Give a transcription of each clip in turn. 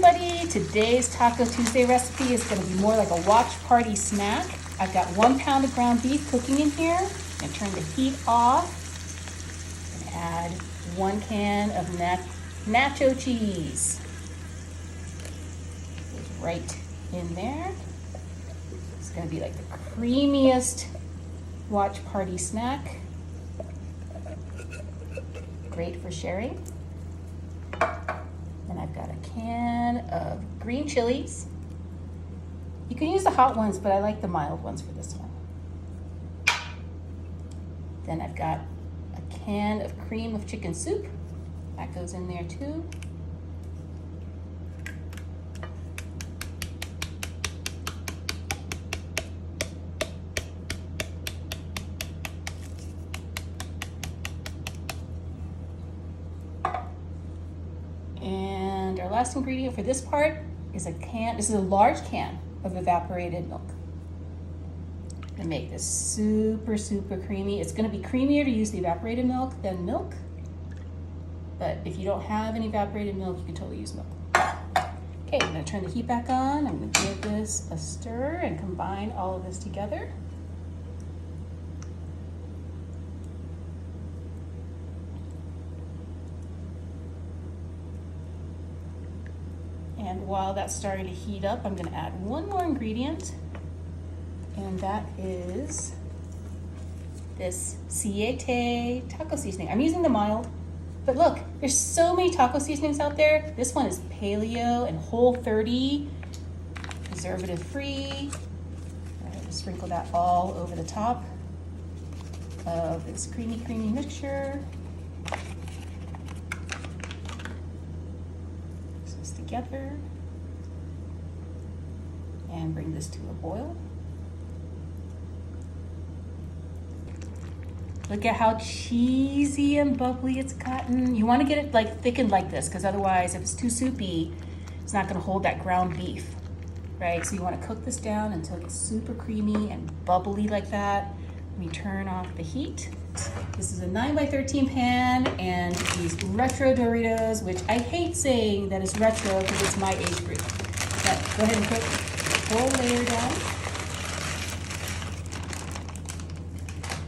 everybody. Today's Taco Tuesday recipe is going to be more like a watch party snack. I've got 1 pound of ground beef cooking in here. I'm going to turn the heat off and add 1 can of Nacho cheese. Goes right in there. It's going to be like the creamiest watch party snack. Great for sharing. Then I've got a can of green chilies. You can use the hot ones, but I like the mild ones for this one. Then I've got a can of cream of chicken soup. That goes in there too. And our last ingredient for this part is this is a large can of evaporated milk. I'm gonna make this super, super creamy. It's gonna be creamier to use the evaporated milk than milk, but if you don't have any evaporated milk, you can totally use milk. Okay, I'm gonna turn the heat back on. I'm gonna give this a stir and combine all of this together. And while that's starting to heat up, I'm gonna add 1 more ingredient, and that is this Siete taco seasoning. I'm using the mild, but look, there's so many taco seasonings out there. This one is paleo and Whole30, preservative free. I'm gonna sprinkle that all over the top of this creamy, creamy mixture. Together and bring this to a boil. Look at how cheesy and bubbly it's gotten. You want to get it like thickened like this, because otherwise if it's too soupy, it's not going to hold that ground beef, right? So you want to cook this down until it's super creamy and bubbly like that. We turn off the heat. This is a 9x13 pan and these retro Doritos, which I hate saying that it's retro because it's my age group. But go ahead and put the whole layer down.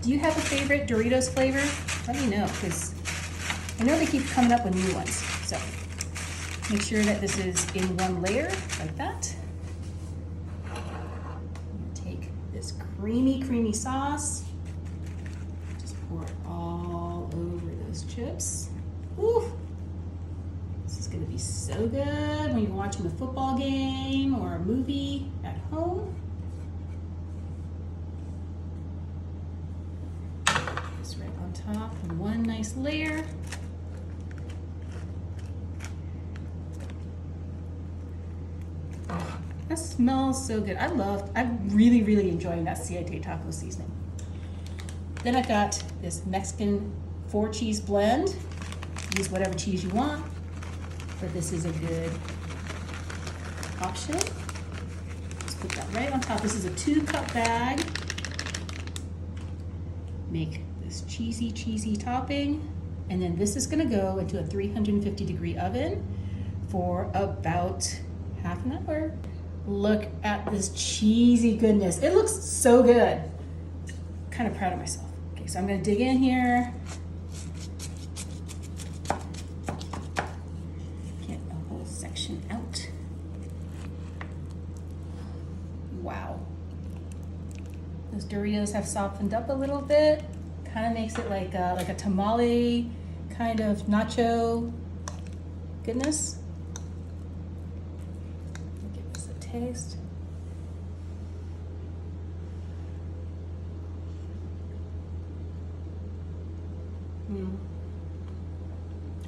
Do you have a favorite Doritos flavor? Let me know, because I know they keep coming up with new ones. So make sure that this is in 1 layer like that. Take this creamy, creamy sauce. Pour it all over those chips. Woo! This is gonna be so good when you're watching a football game or a movie at home. Just right on top and 1 nice layer. Oh, that smells so good. I'm really, really enjoying that Siete taco seasoning. Then I've got this Mexican 4-cheese blend. Use whatever cheese you want, but this is a good option. Just put that right on top. This is a 2-cup bag. Make this cheesy, cheesy topping. And then this is gonna go into a 350-degree oven for about half an hour. Look at this cheesy goodness. It looks so good. Kind of proud of myself. Okay, so I'm gonna dig in here. Get a whole section out. Wow. Those Doritos have softened up a little bit. Kind of makes it like a tamale kind of nacho goodness. Give this a taste.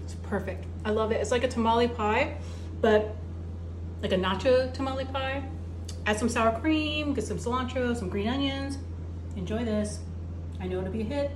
It's perfect. I love it. It's like a tamale pie, but like a nacho tamale pie. Add some sour cream, get some cilantro, some green onions. Enjoy this. I know it'll be a hit.